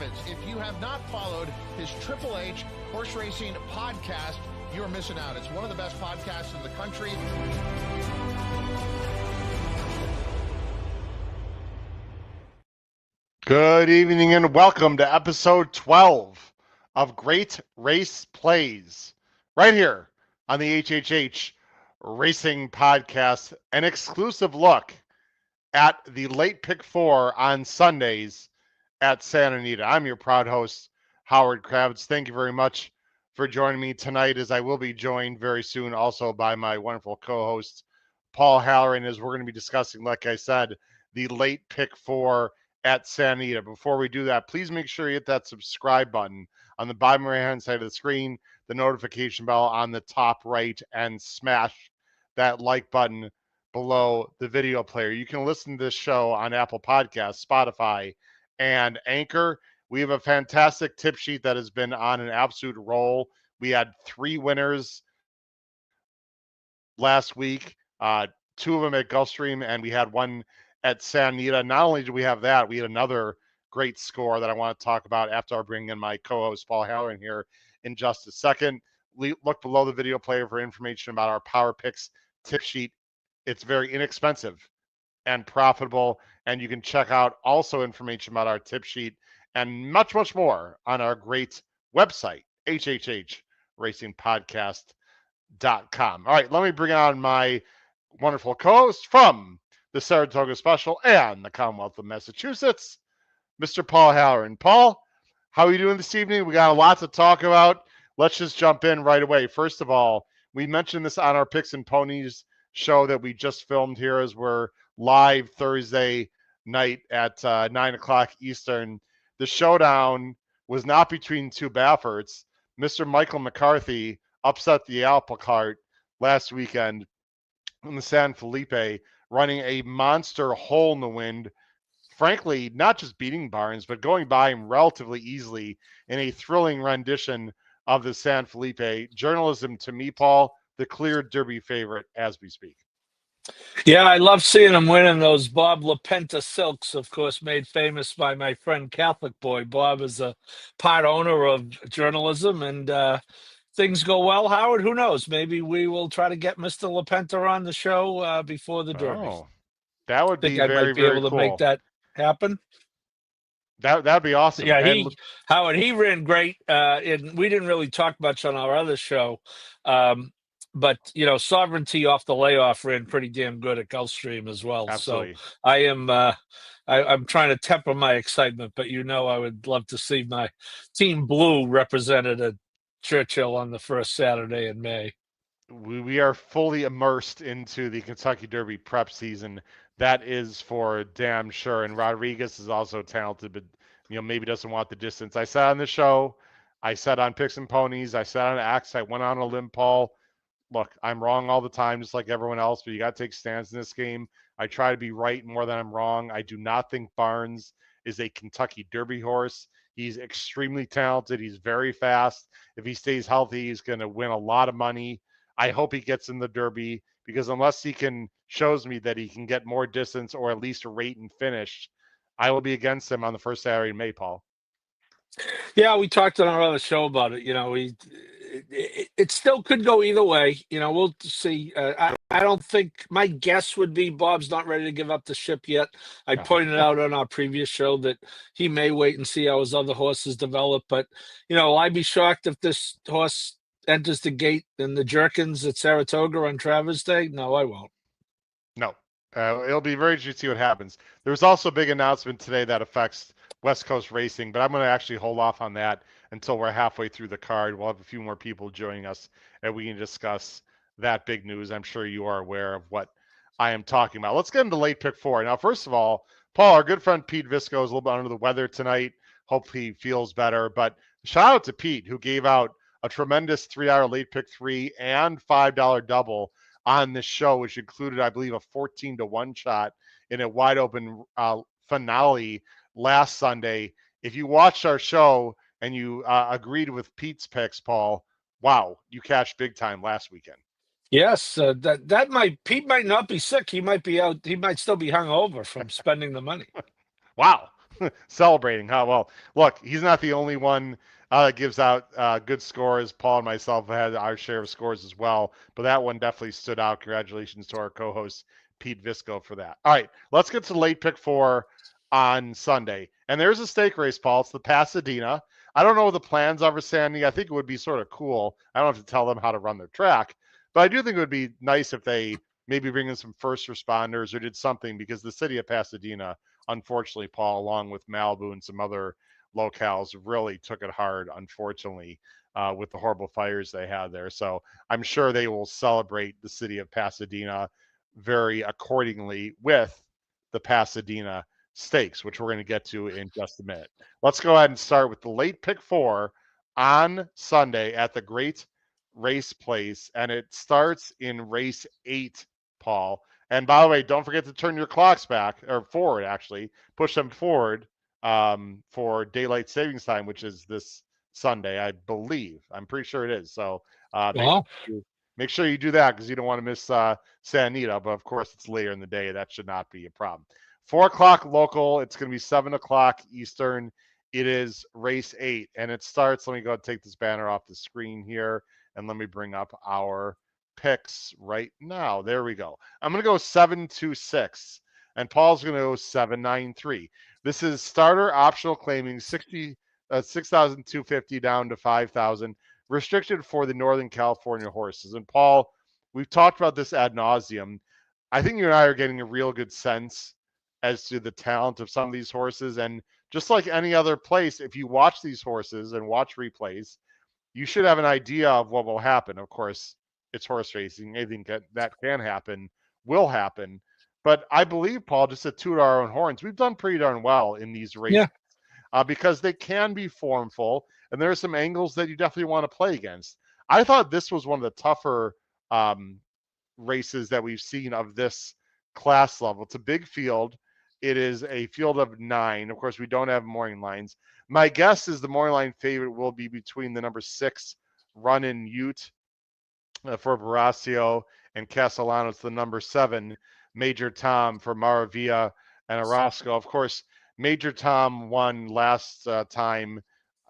happens. If you have not followed his Triple H horse racing podcast, you're missing out. It's one of the best podcasts in the country. Good evening and welcome to episode 12 of Great Race Plays, right here on the HHH Racing Podcast, an exclusive look at the late pick 4 on Sundays at Santa Anita. I'm your proud host, Howard Kravitz. Thank you very much for joining me tonight, as I will be joined very soon also by my wonderful co-host, Paul Halloran, as we're going to be discussing, like I said, the late pick 4 at Santa Anita. Before we do that, please make sure you hit that subscribe button on the bottom right-hand side of the screen, the notification bell on the top right, and smash that like button below the video player. You can listen to this show on Apple Podcasts, Spotify, and Anchor. We have a fantastic tip sheet that has been on an absolute roll. We had 3 winners last week, 2 of them at Gulfstream, and we had 1 at Santa Anita. Not only do we have that, we had another great score that I want to talk about after I bring in my co-host Paul Halloran here in just a second. Look below the video player for information about our Power Picks tip sheet. It's very inexpensive and profitable, and you can check out also information about our tip sheet and much, much more on our great website, hhhracingpodcast.com. All right, let me bring on my wonderful co-host from the Saratoga Special and the Commonwealth of Massachusetts, Mr. Paul Halloran. Paul, how are you doing this evening? We got a lot to talk about. Let's just jump in right away. First of all, we mentioned this on our Picks and Ponies show that we just filmed here, as we're live Thursday night at 9 o'clock Eastern. The showdown was not between 2 Bafferts. Mr. Michael McCarthy upset the apple cart last weekend in the San Felipe, running a monster hole in the wind. Frankly, not just beating Barnes, but going by him relatively easily in a thrilling rendition of the San Felipe. Journalism, to me, Paul, the clear Derby favorite as we speak. Yeah, I love seeing him winning those Bob LaPenta silks, of course, made famous by my friend Catholic Boy. Bob is a part owner of journalism, and things go well, Howard. Who knows? Maybe we will try to get Mr. LaPenta on the show before the Derby. Oh, that would be I very, might be very able to cool. make that happen. That'd be awesome. Yeah, Howard, he ran great. And we didn't really talk much on our other show. But, Sovereignty off the layoff ran pretty damn good at Gulfstream as well. Absolutely. So I am I'm trying to temper my excitement, but I would love to see my Team Blue represented at Churchill on the first Saturday in May. We are fully immersed into the Kentucky Derby prep season. That is for damn sure. And Rodriguez is also talented, but maybe doesn't want the distance. I said on the show, I said on Picks and Ponies, I said on Axe, I went on a limb, Paul. Look, I'm wrong all the time, just like everyone else, but you got to take stands in this game. I try to be right more than I'm wrong. I do not think Barnes is a Kentucky Derby horse. He's extremely talented. He's very fast. If he stays healthy, he's going to win a lot of money. I hope he gets in the Derby, because unless he shows me that he can get more distance or at least a rate and finish, I will be against him on the first Saturday in May, Paul. Yeah, we talked on our other show about it. It still could go either way. We'll see. I don't think, my guess would be Bob's not ready to give up the ship yet. I pointed out on our previous show that he may wait and see how his other horses develop. But, will I be shocked if this horse enters the gate in the Jerkins at Saratoga on Travers Day? No, I won't. No. It'll be very interesting to see what happens. There was also a big announcement today that affects West Coast racing, but I'm going to actually hold off on that until we're halfway through the card. We'll have a few more people joining us, and we can discuss that big news. I'm sure you are aware of what I am talking about. Let's get into late pick 4. Now, first of all, Paul, our good friend Pete Visco is a little bit under the weather tonight. Hope he feels better. But shout out to Pete, who gave out a tremendous 3-hour late pick 3 and $5 double on this show, which included, I believe, a 14-1 shot in a wide open finale last Sunday. If you watched our show and you agreed with Pete's picks, Paul, wow, you cashed big time last weekend. Yes, Pete might not be sick. He might be out. He might still be hungover from spending the money. Wow. Celebrating, huh? Well, look, he's not the only one that gives out good scores. Paul and myself had our share of scores as well, but that one definitely stood out. Congratulations to our co-host Pete Visco for that. All right, let's get to late pick four on Sunday. And there's a stake race, Paul. It's the Pasadena. I don't know what the plans are for Sandy. I think it would be sort of cool. I don't have to tell them how to run their track, but I do think it would be nice if they maybe bring in some first responders or did something, because the city of Pasadena, unfortunately, Paul, along with Malibu and some other locales, really took it hard, unfortunately, with the horrible fires they had there. So I'm sure they will celebrate the city of Pasadena very accordingly with the Pasadena Stakes, which we're going to get to in just a minute. Let's go ahead and start with the late pick four on Sunday at the Great Race Place, and it starts in race 8, Paul. And by the way, don't forget to turn your clocks back or forward, actually, push them forward for daylight savings time, which is this Sunday, I believe. I'm pretty sure it is. So Well, make sure you do that, because you don't want to miss San Anita. But of course, it's later in the day. That should not be a problem. 4 o'clock local. It's going to be 7 o'clock Eastern. It is race 8, and it starts. Let me go and take this banner off the screen here, and let me bring up our picks right now. There we go. I'm going to go 726, and Paul's going to go 793. This is starter optional claiming 6,250 down to 5,000, restricted for the Northern California horses. And Paul, we've talked about this ad nauseum. I think you and I are getting a real good sense as to the talent of some of these horses. And just like any other place, if you watch these horses and watch replays, you should have an idea of what will happen. Of course, it's horse racing. Anything that can happen will happen. But I believe, Paul, just to toot our own horns, we've done pretty darn well in these races yeah, because they can be formful, and there are some angles that you definitely want to play against. I thought this was one of the tougher um, races that we've seen of this class level. It's a big field. It is a field of 9. Of course, we don't have morning lines. My guess is the morning line favorite will be between the number 6 Run in Ute for Veracio and Castellanos, the number 7 Major Tom for Maravilla and Orozco. Of course, Major Tom won last time.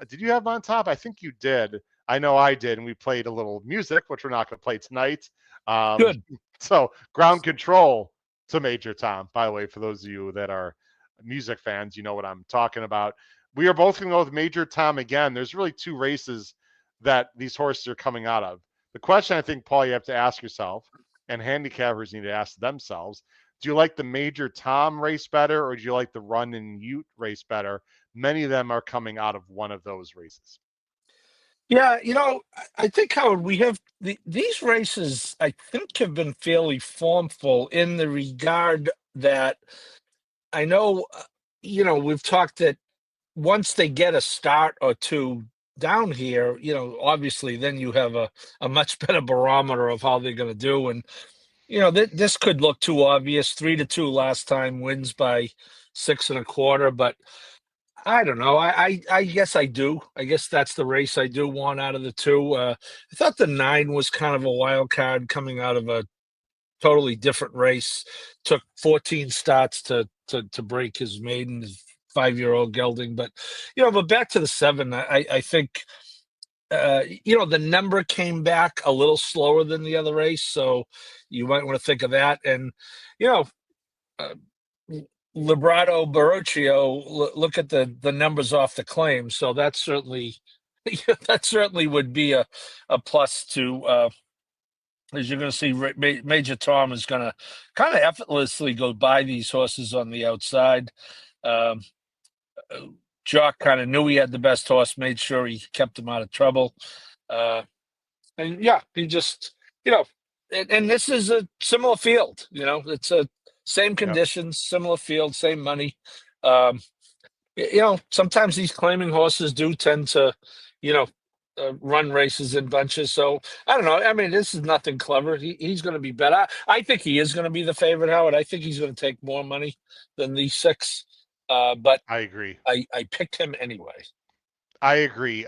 Did you have him on top? I think you did. I know I did, and we played a little music, which we're not going to play tonight. Um, good. so ground control to Major Tom. By the way, for those of you that are music fans, you know what I'm talking about. We are both going to go with Major Tom again. There's really 2 races that these horses are coming out of. The question I think, Paul, you have to ask yourself, and handicappers need to ask themselves, do you like the Major Tom race better, or do you like the Run in Ute race better? Many of them are coming out of one of those races. Yeah, I think, Howard, we have these races, I think, have been fairly formful in the regard that I know, we've talked that once they get a start or two down here, obviously then you have a much better barometer of how they're going to do. And, this could look too obvious. 3-2 last time, wins by 6 1/4, but I don't know. I guess I do. I guess that's the race I do want out of the two. I thought the 9 was kind of a wild card coming out of a totally different race. Took 14 starts to break his maiden, his 5-year-old gelding. But back to the 7, I think the number came back a little slower than the other race, so you might want to think of that. And you know, uh, Librato Baruccio, look at the numbers off the claim, so that certainly that certainly would be a plus to. As you're going to see, Major Tom is going to kind of effortlessly go by these horses on the outside. Um, Jock kind of knew he had the best horse, made sure he kept him out of trouble. Uh, and yeah, he just, and this is a similar field, it's a same Yep, conditions, similar field, same money. Um, sometimes these claiming horses do tend to, you know, run races in bunches. So I don't know. I mean, this is nothing clever. He's going to be better. I think he is going to be the favorite, Howard. I think he's going to take more money than these 6. But I agree. I picked him anyway. I agree.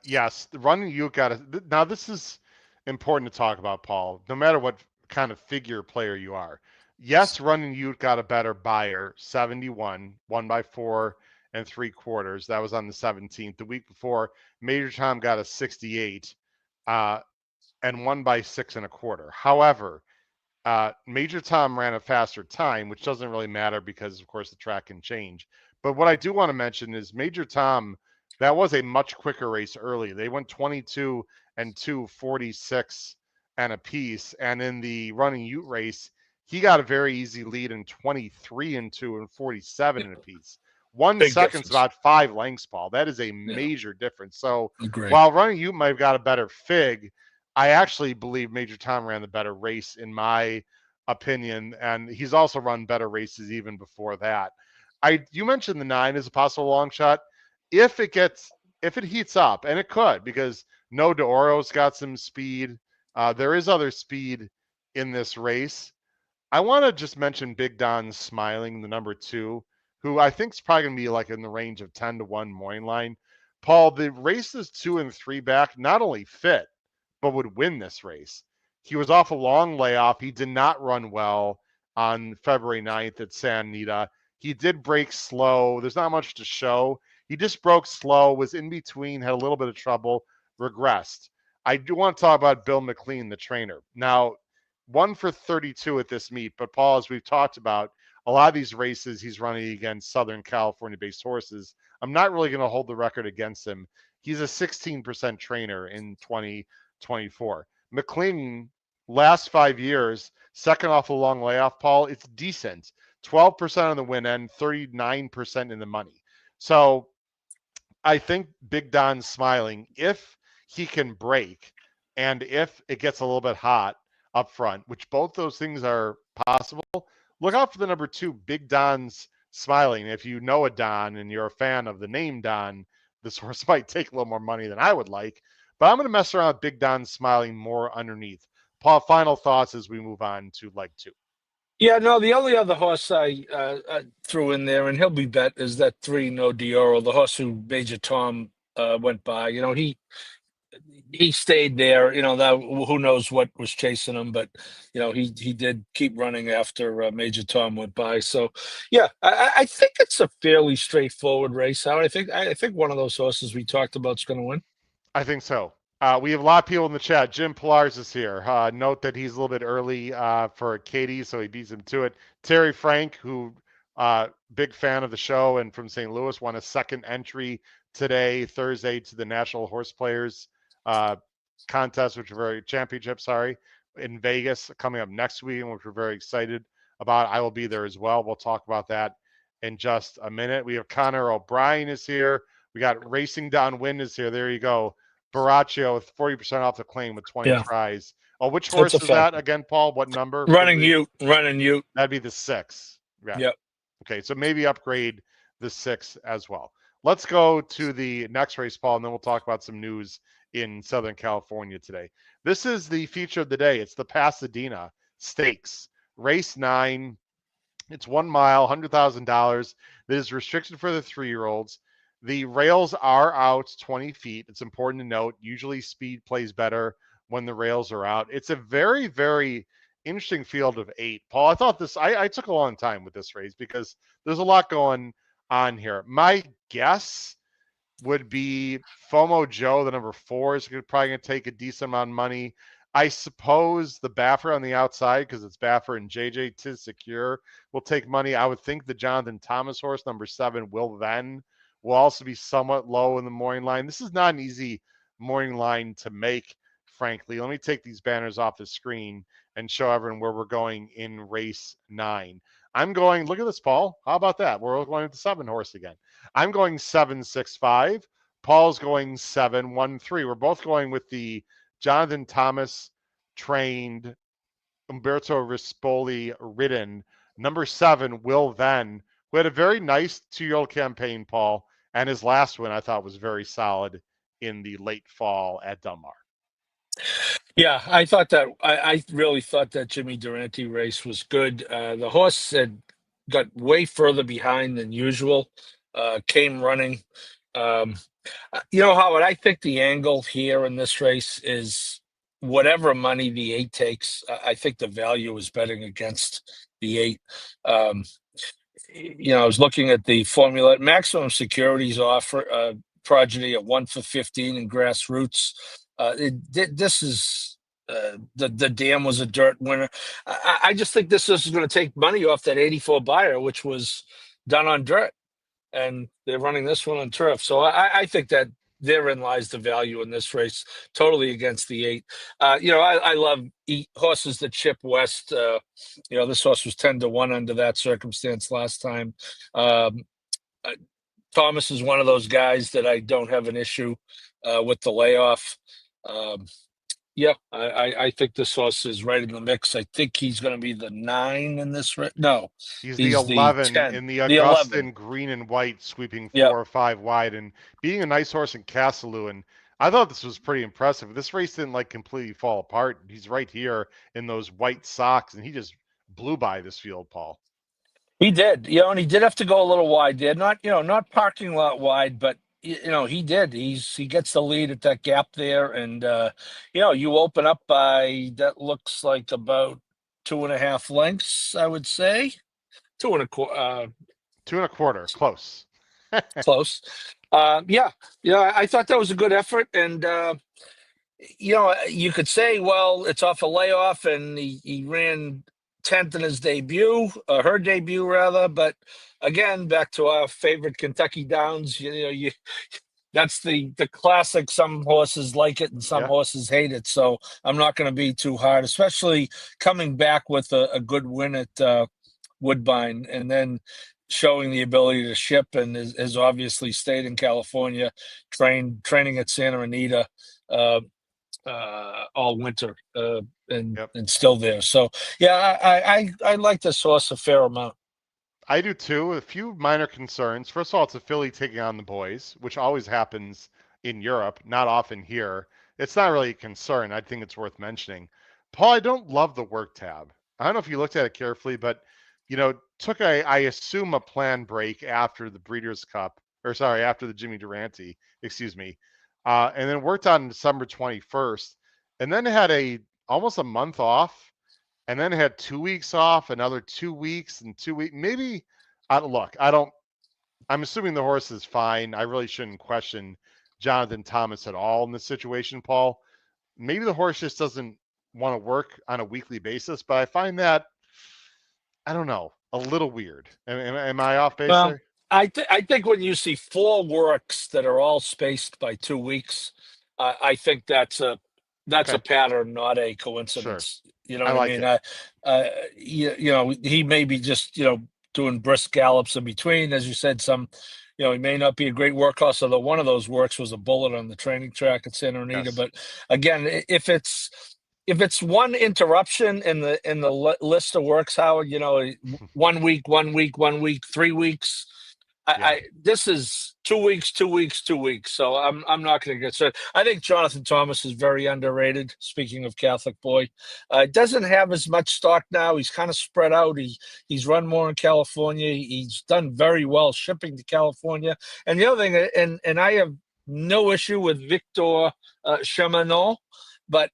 Yes, the running you got to. Now, this is important to talk about, Paul. No matter what kind of figure player you are, yes, running you got a better buyer, 71, 1 by 4 3/4. That was on the 17th. The week before, Major Tom got a 68 and won by 6 1/4. However, Major Tom ran a faster time, which doesn't really matter because, of course, the track can change. But what I do want to mention is Major Tom, that was a much quicker race early. They went 22 and 2, 46 and a piece. And in the running Ute race, he got a very easy lead in 23 and 2 and 47 and a piece. 1 Big second's difference. about 5 lengths, Paul. That is a major difference. So Agree. while running Ute might have got a better fig, I actually believe Major Tom ran the better race in my opinion, and he's also run better races even before that. You mentioned the 9 as a possible long shot. If it heats up, and it could, because No D'Oro's got some speed. There is other speed in this race. I want to just mention Big Don Smiling, the number 2, who I think is probably going to be like in the range of 10-1 morning line. Paul, the races 2 and 3 back not only fit, but would win this race. He was off a long layoff. He did not run well on February 9th at San Anita. He did break slow. There's not much to show. He just broke slow, was in between, had a little bit of trouble, regressed. I do want to talk about Bill McLean, the trainer. Now, 1 for 32 at this meet, but Paul, as we've talked about, a lot of these races he's running against Southern California-based horses. I'm not really going to hold the record against him. He's a 16% trainer in 2024. McLean, last 5 years, second off a long layoff, Paul, it's decent. 12% on the win end, 39% in the money. So I think Big Don's Smiling, if he can break and if it gets a little bit hot up front, which both those things are possible, look out for the number 2, Big Don's Smiling. If you know a Don and you're a fan of the name Don, this horse might take a little more money than I would like. But I'm going to mess around with Big Don Smiling more underneath. Paul, final thoughts as we move on to leg 2. Yeah, no, the only other horse I threw in there, and he'll be bet, is that 3 No D'Oro, the horse who Major Tom went by. You know, he stayed there. You know, that who knows what was chasing him, but you know, he did keep running after Major Tom went by. So, yeah, I think it's a fairly straightforward race. How I think one of those horses we talked about is going to win. I think so. We have a lot of people in the chat. Jim Pilars is here. Note that he's a little bit early for Katie, so he beats him to it. Terry Frank, who big fan of the show and from St. Louis, won a second entry today, Thursday, to the National Horse Players contest, which are very championship, sorry, in Vegas coming up next week, which we're very excited about. I will be there as well. We'll talk about that in just a minute. We have Connor O'Brien is here. We got Racing Downwind is here. There you go. Baraccio with 40% off the claim with 20 tries. Oh, which horse is that again, Paul? What number? Running Ute. That'd be the 6. Yeah. Yep. Okay, so maybe upgrade the 6 as well. Let's go to the next race, Paul, and then we'll talk about some news in Southern California today. This is the feature of the day. It's the Pasadena Stakes, race 9. It's 1 mile, $100,000. That is restricted for the 3-year-olds. The rails are out 20 feet. It's important to note. Usually speed plays better when the rails are out. It's a very, very interesting field of 8. Paul, I thought I took a long time with this race because there's a lot going on here. My guess would be FOMO Joe, the number 4, is probably going to take a decent amount of money. I suppose the Baffer on the outside, because it's Baffer and JJ Tis Secure, will take money. I would think the Jonathan Thomas horse, number 7, will also be somewhat low in the morning line. This is not an easy morning line to make, frankly. Let me take these banners off the screen and show everyone where we're going in race 9. I'm going, look at this, Paul. How about that? We're going with the 7 horse again. I'm going 7-6-5. Paul's going 7-1-3. We're both going with the Jonathan Thomas trained, Umberto Rispoli ridden, number 7, Will Venn, who had a very nice 2-year-old campaign, Paul, and his last one I thought was very solid in the late fall at Dunmar. Yeah, I thought that I really thought that Jimmy Durante race was good. The horse had got way further behind than usual. Came running. You know, Howard, I think the angle here in this race is whatever money the 8 takes. I think the value is betting against the 8. I was looking at the formula. Maximum Securities offer progeny at 1 for 15 in grassroots. This is the dam was a dirt winner. I just think this is going to take money off that 84 buyer, which was done on dirt, and they're running this one on turf. So I think that therein lies the value in this race, totally against the 8. I love horses that chip west. This horse was 10-1 under that circumstance last time. Um, uh, Thomas is one of those guys that I don't have an issue with the layoff. Um, yeah, I think this horse is right in the mix. I think he's going to be the 9 in this race. No, He's the he's the 11 10, in the the 11. Augustin green and white, sweeping Yeah. 4 or 5 wide and beating a nice horse in Castlewin. I thought this was pretty impressive. This race didn't like completely fall apart. He's right here in those white socks, and he just blew by this field, Paul. He did, and he did have to go a little wide there. Not parking lot wide, but he did. He gets the lead at that gap there, and you open up by that looks like about 2.5 lengths, I would say, 2.25. 2.25, close. Close. Yeah, I thought that was a good effort, and you could say, well, it's off a layoff, and he ran 10th in his debut, her debut rather. But again, back to our favorite Kentucky Downs. That's the classic. Some horses like it and some horses hate it. So I'm not going to be too hard, especially coming back with a good win at Woodbine, and then showing the ability to ship, and has obviously stayed in California, training at Santa Anita all winter, and still there. So yeah, I like this horse a fair amount. I do too. A few minor concerns. First of all, it's a filly taking on the boys, which always happens in Europe, not often here. It's not really a concern. I think it's worth mentioning. Paul, I don't love the work tab. I don't know if you looked at it carefully, but took I assume a planned break after the Breeders' Cup, or sorry, after the Jimmy Durante, excuse me, and then worked on December 21st, and then had almost a month off, and then had 2 weeks off, another 2 weeks, and 2 weeks. Maybe, look, I'm assuming the horse is fine. I really shouldn't question Jonathan Thomas at all in this situation, Paul. Maybe the horse just doesn't want to work on a weekly basis, but I find that, I don't know, a little weird. Am I off base there? I think when you see 4 works that are all spaced by 2 weeks, I think that's a pattern, not a coincidence. Sure. You know I what like I mean? He may be just doing brisk gallops in between, as you said. He may not be a great workhorse, although one of those works was a bullet on the training track at Santa Anita. Yes. But again, if it's one interruption in the list of works, Howard, 1 week, 1 week, 1 week, 3 weeks. This is 2 weeks, 2 weeks, 2 weeks. So I'm not going to get started. I think Jonathan Thomas is very underrated. Speaking of Catholic boy, doesn't have as much stock now. He's kind of spread out. He's run more in California. He's done very well shipping to California. And the other thing, and I have no issue with Victor Cheminot, but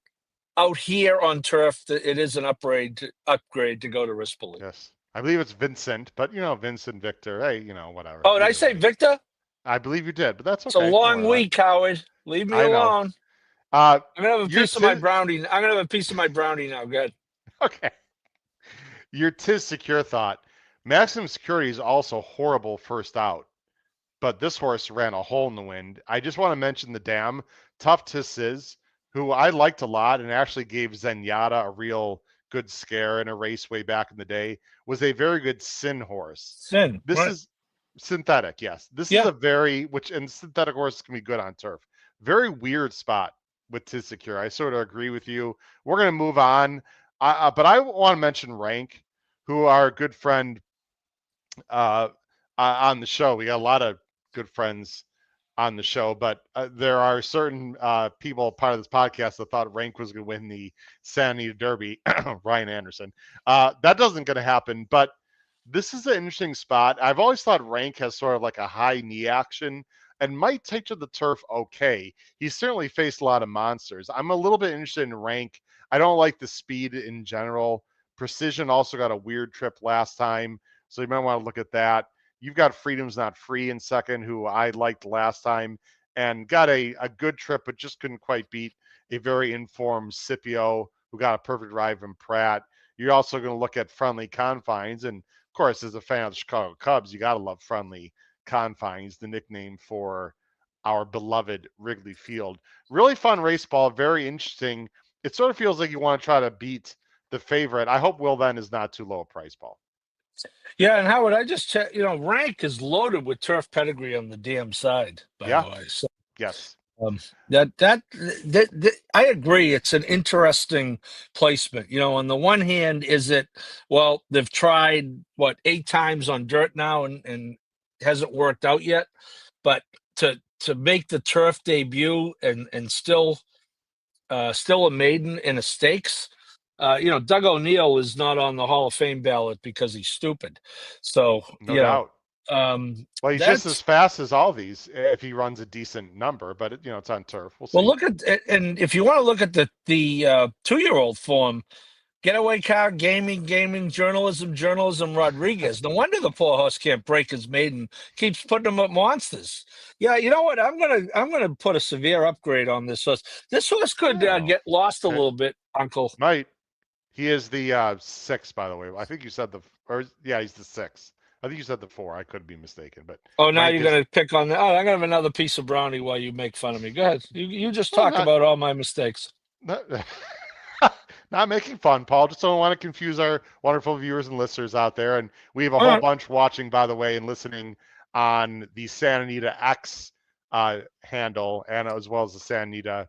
out here on turf, it is an upgrade to go to Rispoli. Yes. I believe it's Vincent, but Vincent, Victor, hey, whatever. Oh, did I say Victor? I believe you did, but that's okay. It's a long week, Howard. Leave me alone. I'm gonna have a piece of my brownie. I'm gonna have a piece of my brownie now. Good. Okay. Your Tis Secure thought. Maximum Security is also horrible first out, but this horse ran a hole in the wind. I just want to mention the dam. Tough Tis, who I liked a lot and actually gave Zenyatta a real good scare in a race way back in the day, was a very good Sin horse. This is synthetic, yes. This is a and synthetic horses can be good on turf. Very weird spot with Tis Secure. I sort of agree with you. We're going to move on. But I want to mention Rank, who our good friend on the show. We got a lot of good friends on the show, but there are certain people part of this podcast that thought Rank was going to win the Santa Anita Derby. Ryan Anderson. That doesn't going to happen, but this is an interesting spot. I've always thought Rank has sort of like a high knee action and might take to the turf okay. He's certainly faced a lot of monsters. I'm a little bit interested in Rank. I don't like the speed in general. Precision also got a weird trip last time. So you might want to look at that. You've got Freedom's Not Free in second, who I liked last time and got a good trip, but just couldn't quite beat a very informed Scipio, who got a perfect ride from Pratt. You're also going to look at Friendly Confines. And of course, as a fan of the Chicago Cubs, you got to love Friendly Confines, the nickname for our beloved Wrigley Field. Really fun race, Ball, very interesting. It sort of feels like you want to try to beat the favorite. I hope Will Then is not too low a price, Ball. Yeah, and Howard, I just checked. Rank is loaded with turf pedigree on the damn side. By Yeah. the way, so Yes. that I agree. It's an interesting placement. On the one hand, they've tried 8 times on dirt now and hasn't worked out yet, but to make the turf debut and still a maiden in a stakes. Doug O'Neill is not on the Hall of Fame ballot because he's stupid. So, No doubt. Well, he's just as fast as all these if he runs a decent number, but it's on turf. We'll see. Well, look at, and if you want to look at the 2-year-old form, getaway car, gaming, journalism, Rodriguez. No wonder the poor horse can't break his maiden. Keeps putting him at monsters. Yeah, you know what? I'm gonna put a severe upgrade on this horse. This horse could get lost a little bit, Uncle. Might. He is the 6, by the way. I think you said he's the 6. I think you said the 4. I could be mistaken, but now you're gonna pick on the. Oh, I'm gonna have another piece of brownie while you make fun of me. Go ahead. You just talk about all my mistakes. Not making fun, Paul. Just don't want to confuse our wonderful viewers and listeners out there. And we have a whole bunch watching, by the way, and listening on the Santa Anita X handle, and as well as the Santa Anita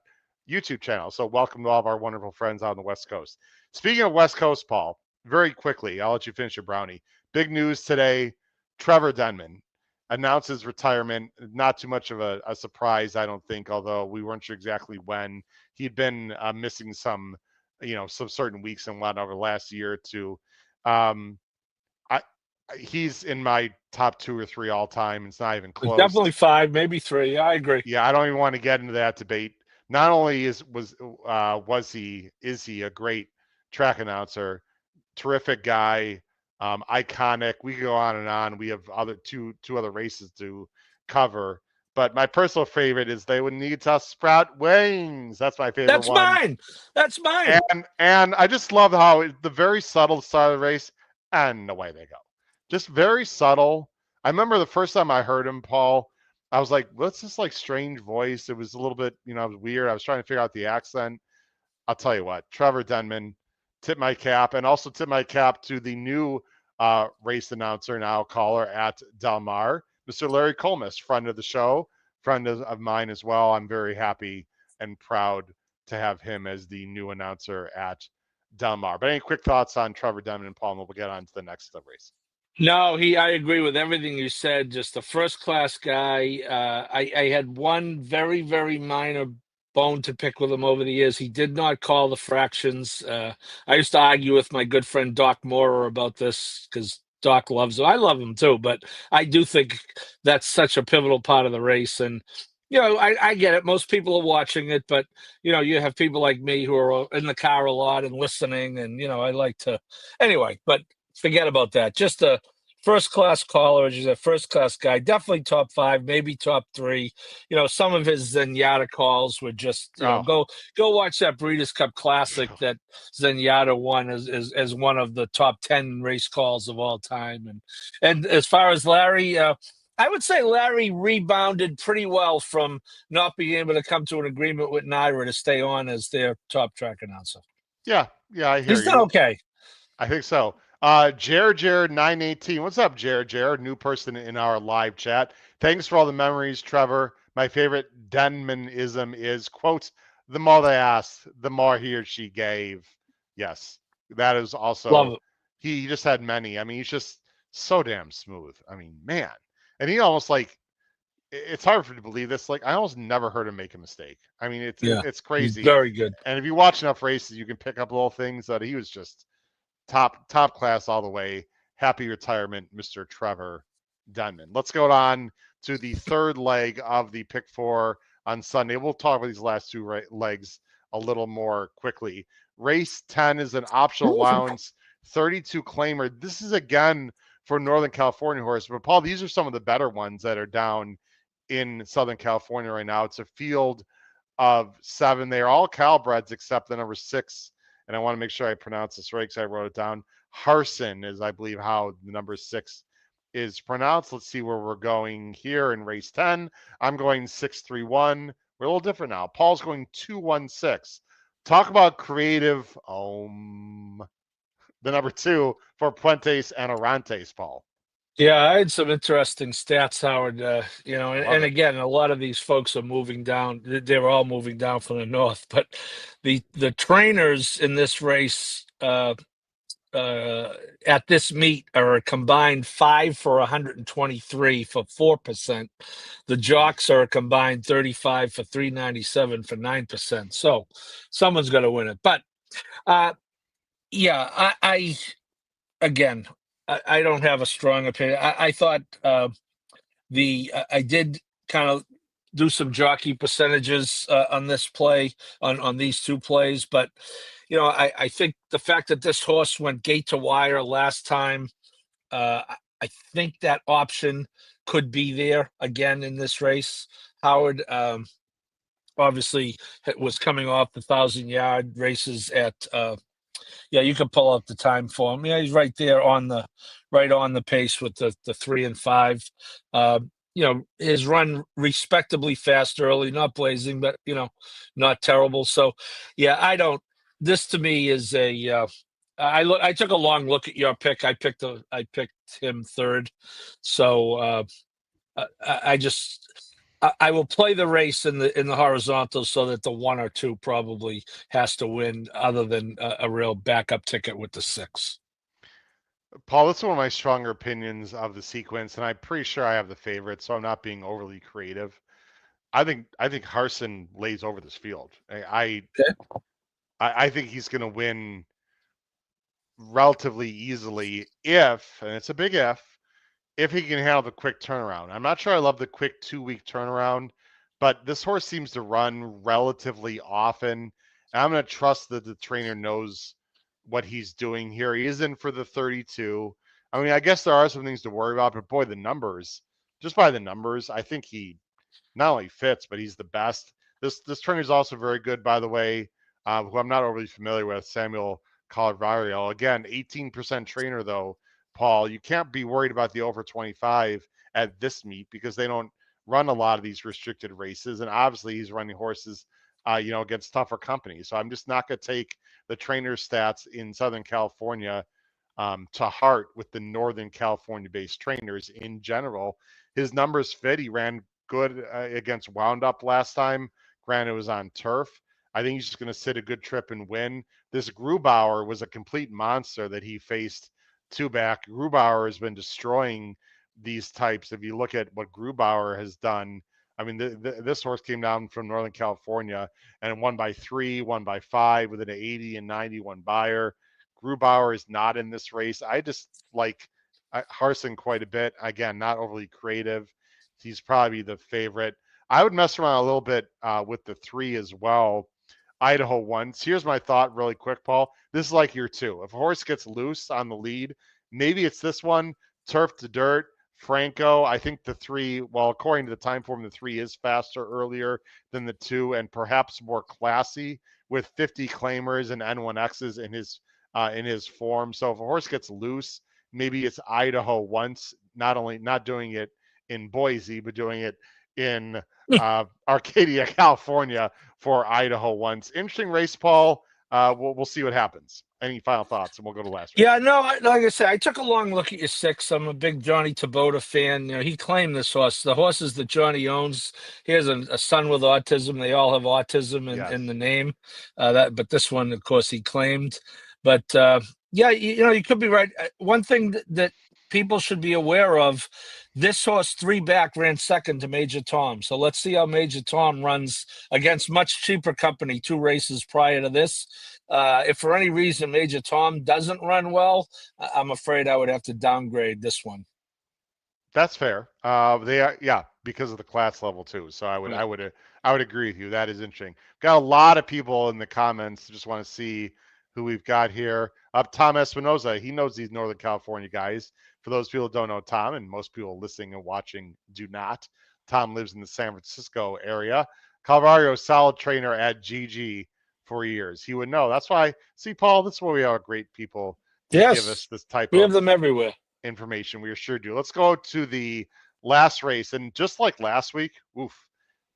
YouTube channel. So welcome to all of our wonderful friends out on the West Coast. Speaking of West Coast, Paul, very quickly, I'll let you finish your brownie. Big news today, Trevor Denman announces retirement. Not too much of a surprise, I don't think, although we weren't sure exactly when. He'd been missing some certain weeks and whatnot over the last year or two. He's in my top 2 or 3 all time. It's not even close. Definitely 5, maybe 3. I agree. Yeah, I don't even want to get into that debate. Not only is he a great track announcer, terrific guy, iconic. We could go on and on. We have two other races to cover. But my personal favorite is They Would Need to Sprout Wings. That's my favorite one. That's mine. And I just love how the very subtle start of the race, and away they go. Just very subtle. I remember the first time I heard him, Paul, I was like, what's this strange voice? It was a little bit, it was weird. I was trying to figure out the accent. I'll tell you what, Trevor Denman, tip my cap, and also tip my cap to the new race announcer, now caller at Del Mar, Mr. Larry Colmus, friend of the show, friend of mine as well. I'm very happy and proud to have him as the new announcer at Del Mar. But any quick thoughts on Trevor Denman and Paul? We'll get on to the next race. No, I agree with everything you said. Just a first-class guy. I had one very, very minor bone to pick with him over the years. He did not call the fractions. I used to argue with my good friend Doc Moorer about this because Doc loves him. I love him too, but I do think that's such a pivotal part of the race. And I get it. Most people are watching it, but you have people like me who are in the car a lot and listening, and I like to. Anyway, but forget about that. Just a first-class caller, just a first-class guy. Definitely top 5, maybe top 3. Some of his Zenyatta calls were just go watch that Breeders' Cup Classic that Zenyatta won as one of the top 10 race calls of all time. And as far as Larry, I would say Larry rebounded pretty well from not being able to come to an agreement with Naira to stay on as their top track announcer. Yeah, I hear you. He's done okay. I think so. Jared 918. What's up, Jared? New person in our live chat. Thanks for all the memories, Trevor. My favorite Denmanism is, quote, the more they asked, the more he or she gave. Yes, that is also. Love it. He just had many. I mean, he's just so damn smooth. I mean, man. And he almost it's hard for me to believe this. I almost never heard him make a mistake. I mean, it's crazy. He's very good. And if you watch enough races, you can pick up little things that he was just top class all the way. Happy retirement, Mr. Trevor Denman. Let's go on to the third leg of the pick 4 on Sunday. We'll talk about these last 2 legs a little more quickly. Race 10 is an optional allowance 32 claimer. This is again for Northern California horse. But Paul, these are some of the better ones that are down in Southern California right now. It's a field of 7. They are all Calbreds except the number 6. And I want to make sure I pronounce this right because I wrote it down. Harson is, I believe, how the number 6 is pronounced. Let's see where we're going here in race 10. I'm going 631. We're a little different now. Paul's going 216. Talk about creative. The number 2 for Puentes and Arantes, Paul. Yeah, I had some interesting stats, Howard. And it. again, a lot of these folks are moving down. They were all moving down from the north, but the trainers in this race at this meet are a combined 5 for 123 for 4%. The jocks are a combined 35 for 397 for 9%. So someone's going to win it. But yeah, again, I don't have a strong opinion. I thought I did kind of do some jockey percentages on this play, on these two plays, but I think the fact that this horse went gate to wire last time, I think that option could be there again in this race. Howard, obviously, it was coming off the 1,000-yard races at yeah, you can pull up the time for him. Yeah, he's right there on the pace with the 3 and 5. His run respectably fast early, not blazing, but not terrible. So yeah, this to me is I took a long look at your pick. I picked him third. So I will play the race in the horizontal so that the 1 or 2 probably has to win, other than a real backup ticket with the 6. Paul, that's one of my stronger opinions of the sequence, and I'm pretty sure I have the favorite, so I'm not being overly creative. I think Harson lays over this field. I think he's going to win relatively easily if, and it's a big if he can handle the quick turnaround. I'm not sure I love the quick 2-week turnaround, but this horse seems to run relatively often. And I'm going to trust that the trainer knows what he's doing here. He is in for the 32. I mean, I guess there are some things to worry about, but boy, the numbers, just by the numbers, I think he not only fits, but he's the best. This trainer is also very good, by the way, who I'm not overly familiar with, Samuel Calvario. Again, 18% trainer, though, Paul. You can't be worried about the over 25 at this meet because they don't run a lot of these restricted races. And obviously, he's running horses, against tougher companies. So I'm just not going to take the trainer stats in Southern California to heart with the Northern California-based trainers in general. His numbers fit. He ran good against Wound Up last time. Granted, it was on turf. I think he's just going to sit a good trip and win. This Grubauer was a complete monster that he faced 2 back. Grubauer has been destroying these types. If you look at what Grubauer has done, I mean, this horse came down from Northern California and won by 3, won by 5 with an 80 and 91 buyer. Grubauer is not in this race. I just like Harson quite a bit. Again, not overly creative. He's probably the favorite. I would mess around a little bit with the 3 as well. Idaho 1. So here's my thought really quick, Paul. This is like year 2. If a horse gets loose on the lead, maybe it's this one, turf to dirt, Franco. I think the 3, well, according to the time form, the 3 is faster earlier than the 2 and perhaps more classy with 50 claimers and N1Xs in his form. So if a horse gets loose, maybe it's Idaho once, not doing it in Boise, but doing it in Arcadia, California for Idaho once. Interesting race, Paul. We'll see what happens. Any final thoughts? And we'll go to last race. Yeah, no, like I said, I took a long look at your 6. I'm a big Johnny Tabota fan. He claimed this horse. The horses that Johnny owns, he has a son with autism. They all have autism in the name. But this one, of course, he claimed. But yeah, you could be right. One thing that people should be aware of, this horse 3 back ran second to Major Tom. So let's see how Major Tom runs against much cheaper company 2 races prior to this. If for any reason Major Tom doesn't run well, I'm afraid I would have to downgrade this one. That's fair. They are, yeah, because of the class level too. So I would agree with you. That is interesting. Got a lot of people in the comments. Just want to see who we've got here. Tom Espinoza. He knows these Northern California guys. For those people who don't know Tom, and most people listening and watching do not, Tom lives in the San Francisco area. Calvario, solid trainer at GG for years. He would know. That's why, see, Paul, this is why we are great people to give us Yes, this type we have of them everywhere. information. We sure do. Let's go to the last race. And just like last week,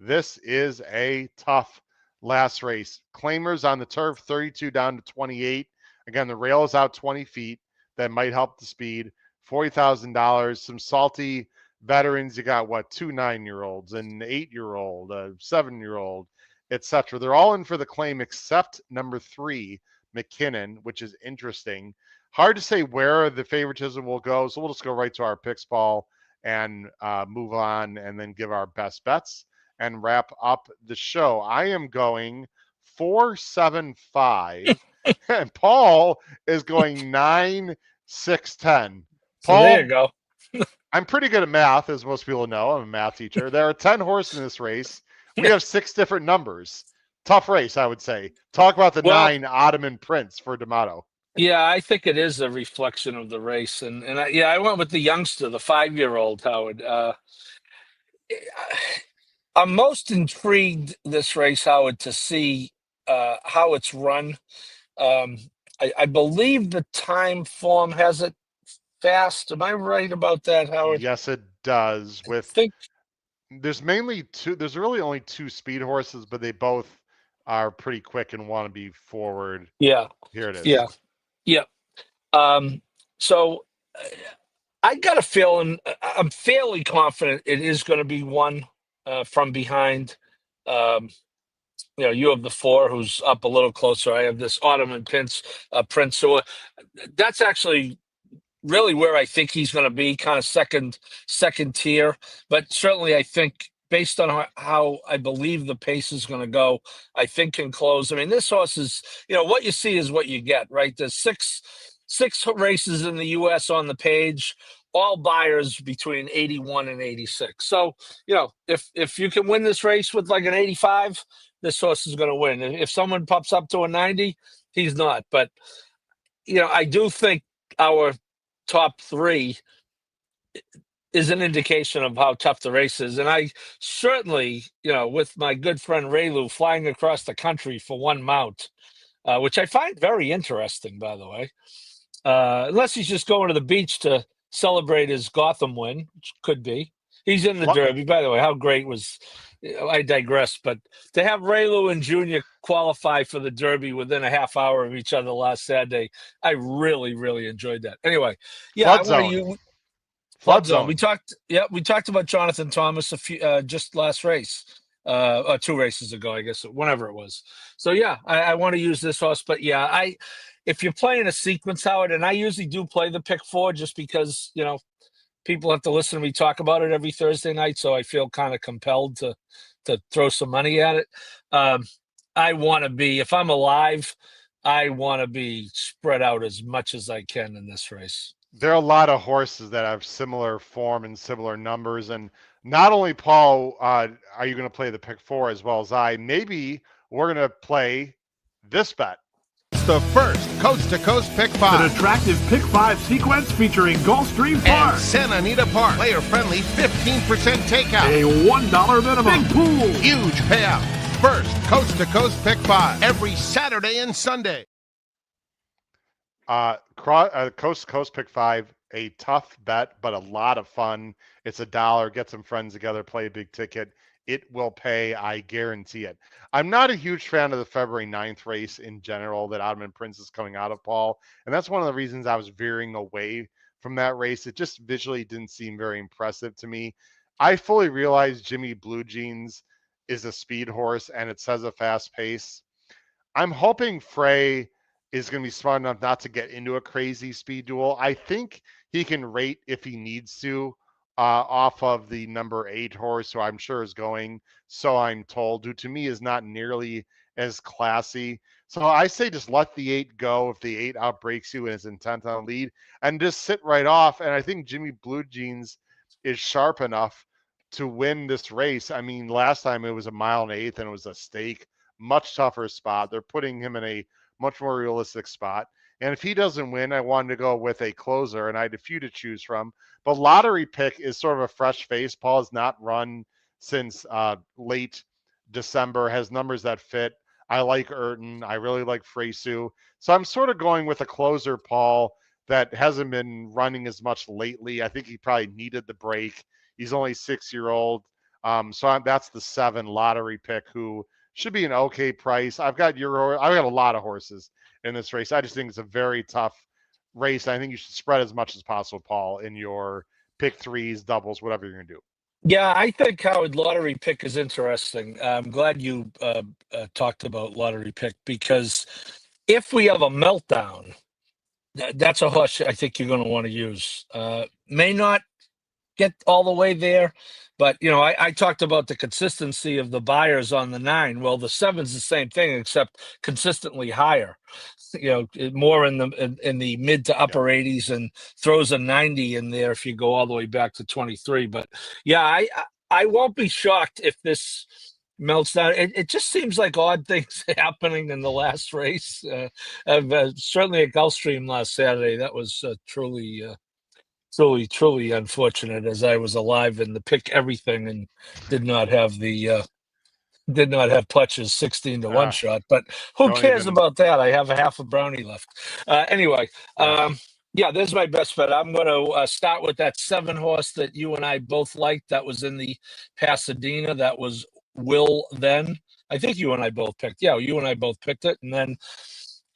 this is a tough last race. Claimers on the turf, 32 down to 28. Again, the rail is out 20 feet. That might help the speed. $40,000. Some salty veterans. You got what? 2 9-year-olds, an 8-year-old, a 7-year-old, etc. They're all in for the claim except number 3, McKinnon, which is interesting. Hard to say where the favoritism will go, so we'll just go right to our picks, Paul, and move on, and then give our best bets and wrap up the show. I am going 4-7-5, and Paul is going 9-6-10. So there Paul, you go. I'm pretty good at math, as most people know. I'm a math teacher. There are 10 horses in this race. We have 6 different numbers. Tough race, I would say. Talk about the 9 Ottoman Prince for D'Amato. Yeah, I think it is a reflection of the race, and I went with the youngster, the 5-year-old Howard. I'm most intrigued this race, Howard, to see how it's run. I believe the time form has it fast. Am I right about that, Howard? Yes, it does. I think There's mainly 2. There's really only 2 speed horses, but they both are pretty quick and want to be forward. yeah, Here it is. yeah. So I got a feeling. I'm fairly confident it is going to be one from behind. You have the 4 who's up a little closer. I have this Ottoman Prince. So that's actually really where I think he's going to be, kind of second tier. But certainly, I think based on how I believe the pace is going to go, I think can close. I mean, this horse is, what you see is what you get, right? There's six races in the U.S. on the page, all buyers between 81 and 86. So, if you can win this race with like an 85, this horse is going to win. If someone pops up to a 90, he's not. But, I do think our top 3 is an indication of how tough the race is. And I certainly, with my good friend Raylu flying across the country for one mount, which I find very interesting, by the way, unless he's just going to the beach to celebrate his Gotham win, which could be. He's in the Derby, by the way. How great was, I digress, but to have Raylu and Junior qualify for the Derby within a half hour of each other last Saturday, I really, really enjoyed that. Anyway, Flood zone. We talked about Jonathan Thomas just last race, or 2 races ago, I guess, whenever it was. So I want to use this horse, but if you're playing a sequence, Howard, and I usually do play the pick 4 just because people have to listen to me talk about it every Thursday night, so I feel kind of compelled to throw some money at it. I want to be, if I'm alive, I want to be spread out as much as I can in this race. There are a lot of horses that have similar form and similar numbers. And not only, Paul, are you going to play the pick 4 as well as I, maybe we're going to play this bet. It's the first coast-to-coast pick 5. An attractive pick 5 sequence featuring Gulfstream Park. And Santa Anita Park. Player-friendly 15% takeout. A $1 minimum. Big pool. Huge payout. First coast-to-coast pick 5. Every Saturday and Sunday. Coast to Coast pick 5, a tough bet, but a lot of fun. It's $1. Get some friends together, play a big ticket. It will pay, I guarantee it. I'm not a huge fan of the February 9th race in general that Ottoman Prince is coming out of, Paul. And that's one of the reasons I was veering away from that race. It just visually didn't seem very impressive to me. I fully realize Jimmy Blue Jeans is a speed horse and it says a fast pace. I'm hoping Frey is going to be smart enough not to get into a crazy speed duel. I think he can rate if he needs to off of the number 8 horse, who I'm sure is going, so I'm told, who to me is not nearly as classy. So I say just let the 8 go if the 8 outbreaks you and is intent on a lead, and just sit right off. And I think Jimmy Blue Jeans is sharp enough to win this race. I mean, last time it was a 1 1/8 and it was a stake, much tougher spot. They're putting him in a much more realistic spot. And if he doesn't win, I wanted to go with a closer, and I had a few to choose from. But lottery pick is sort of a fresh face. Paul has not run since late December, has numbers that fit. I like Urton. I really like Fresu. So I'm sort of going with a closer, Paul, that hasn't been running as much lately. I think he probably needed the break. He's only 6-year-old. That's the 7 lottery pick, who should be an okay price. I've got a lot of horses in this race. I just think it's a very tough race. I think you should spread as much as possible, Paul, in your pick threes, doubles, whatever you're going to do. Yeah, I think Howard lottery pick is interesting. I'm glad you talked about lottery pick, because if we have a meltdown, that's a horse I think you're going to want to use. May not get all the way there, but I talked about the consistency of the buyers on the 9. Well, the 7's the same thing, except consistently higher. More in the mid to upper 80s, and throws a 90 in there if you go all the way back to 23. But yeah, I won't be shocked if this melts down. It just seems like odd things happening in the last race. Certainly at Gulfstream last Saturday, that was truly unfortunate, as I was alive and the pick everything and did not have Pletch's 16-1 shot, but who cares about that? I have a half a brownie left. Anyway, there's my best bet. I'm going to start with that 7 horse that you and I both liked. That was in the Pasadena. That was Will Then. I think you and I both picked. Yeah, you and I both picked it. And then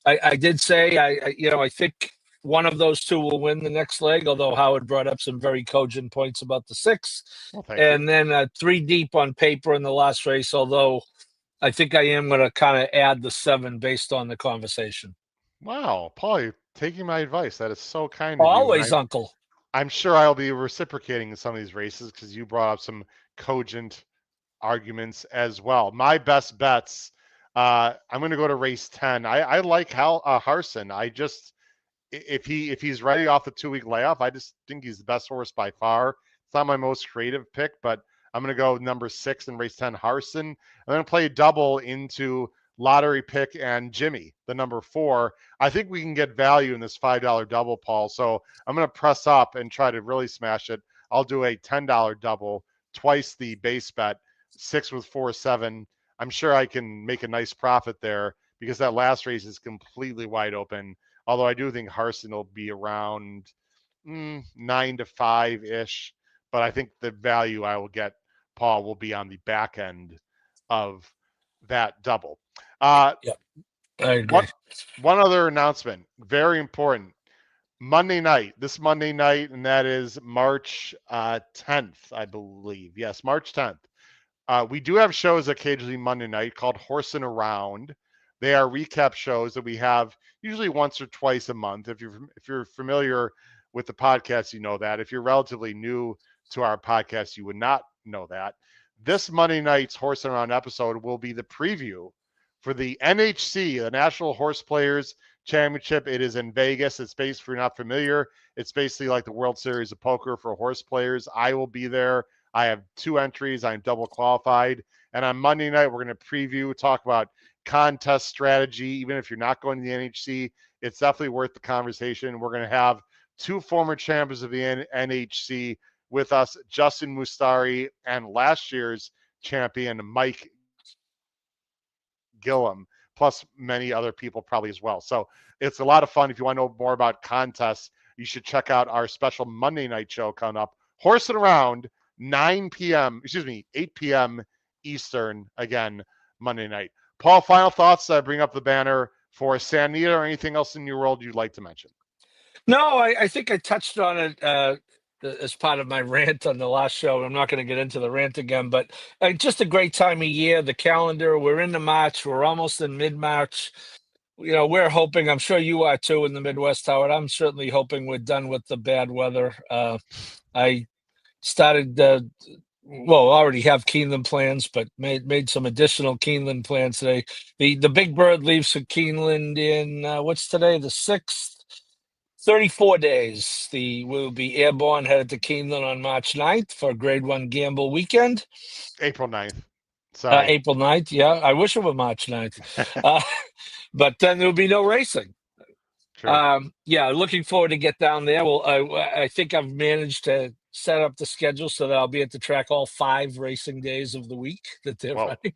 I did say, I think one of those 2 will win the next leg, although Howard brought up some very cogent points about the 6. Then 3 deep on paper in the last race, although I think I am going to kind of add the 7 based on the conversation. Wow, Paul, you're taking my advice. That is so kind of Always, you. Uncle. I'm sure I'll be reciprocating in some of these races, because you brought up some cogent arguments as well. My best bets, I'm going to go to race 10. I like Harson. If he's ready off the 2-week layoff, I just think he's the best horse by far. It's not my most creative pick, but I'm going to go number 6 in race 10, Harson. I'm going to play a double into lottery pick and Jimmy, the number 4. I think we can get value in this $5 double, Paul. So I'm going to press up and try to really smash it. I'll do a $10 double, twice the base bet, 6 with 4-7. I'm sure I can make a nice profit there, because that last race is completely wide open. Although I do think Harson will be around 9 to 5-ish. But I think the value I will get, Paul, will be on the back end of that double. I agree. One other announcement, very important. This Monday night, and that is March 10th, I believe. Yes, March 10th. We do have shows occasionally Monday night called Horsin' Around. They are recap shows that we have usually once or twice a month. If you're familiar with the podcast, you know that. If you're relatively new to our podcast, you would not know that. This Monday night's Horsin' Around episode will be the preview for the NHC, the National Horse Players Championship. It is in Vegas. It's based, if you're not familiar, it's basically like the World Series of Poker for horse players. I will be there. I have 2 entries. I'm double qualified. And on Monday night, we're going to preview, talk about contest strategy. Even if you're not going to the NHC, it's definitely worth the conversation. We're going to have 2 former champions of the NHC with us, Justin Mustari, and last year's champion, Mike Gillum, plus many other people probably as well. So it's a lot of fun. If you want to know more about contests, you should check out our special Monday night show coming up, Horsin' Around, 8 p.m. Eastern, again, Monday night. Paul, final thoughts? I bring up the banner for Anita, or anything else in your world you'd like to mention? No, I think I touched on it as part of my rant on the last show. I'm not going to get into the rant again, but just a great time of year. The calendar, we're into March. We're almost in mid-March. We're hoping, I'm sure you are too in the Midwest, Howard. I'm certainly hoping we're done with the bad weather. I started, already have Keeneland plans, but made some additional Keeneland plans today. The Big Bird leaves for Keeneland in, what's today, the 6th? 34 days. We'll be airborne, headed to Keeneland on March 9th for Grade 1 Gamble weekend. April 9th. Sorry. April 9th, yeah. I wish it were March 9th. But then there'll be no racing. Sure. Yeah, looking forward to get down there. Well, I think I've managed to set up the schedule so that I'll be at the track all 5 racing days of the week that they're Whoa. running.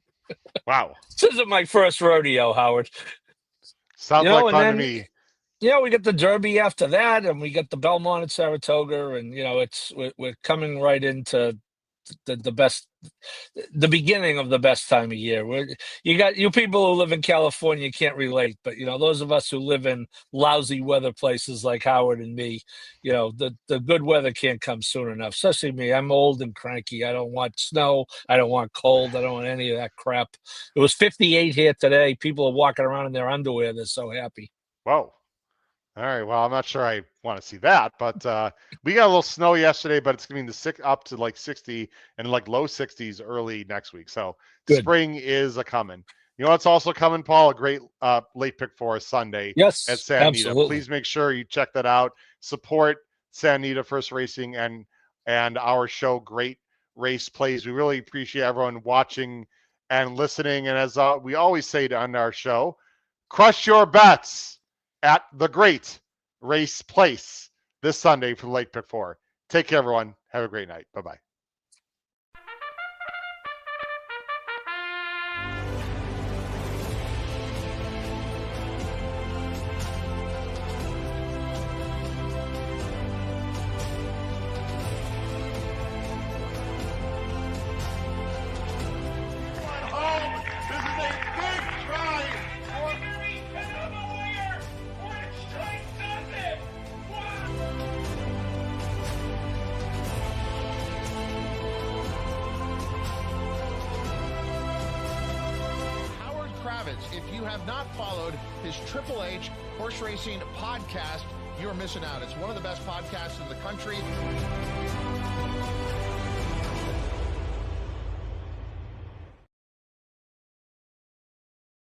Wow. This isn't my first rodeo, Howard. Sounds like And fun to then me. we get the Derby after that, and we get the Belmont at Saratoga, and we're coming right into the best, the beginning of the best time of year. You people who live in California can't relate, but those of us who live in lousy weather places like Howard and me, the good weather can't come soon enough. Especially me. I'm old and cranky. I don't want snow. I don't want cold. I don't want any of that crap. It was 58 here today. People are walking around in their underwear. They're so happy. Whoa. All right. Well, I'm not sure I want to see that, but we got a little snow yesterday, but it's going to be up to like 60 and like low 60s early next week. So Good. Spring is a coming. You know what's also coming, Paul? A great late pick for us Sunday Yes, at San Anita. absolutely. Please make sure you check that out. Support San Anita First Racing and our show, Great Race Plays. We really appreciate everyone watching and listening. And as we always say on our show, crush your bets at the Great Race Place this Sunday for the late pick 4. Take care, everyone. Have a great night. Bye-bye. If you have not followed his Triple H horse racing podcast, you're missing out. It's one of the best podcasts in the country.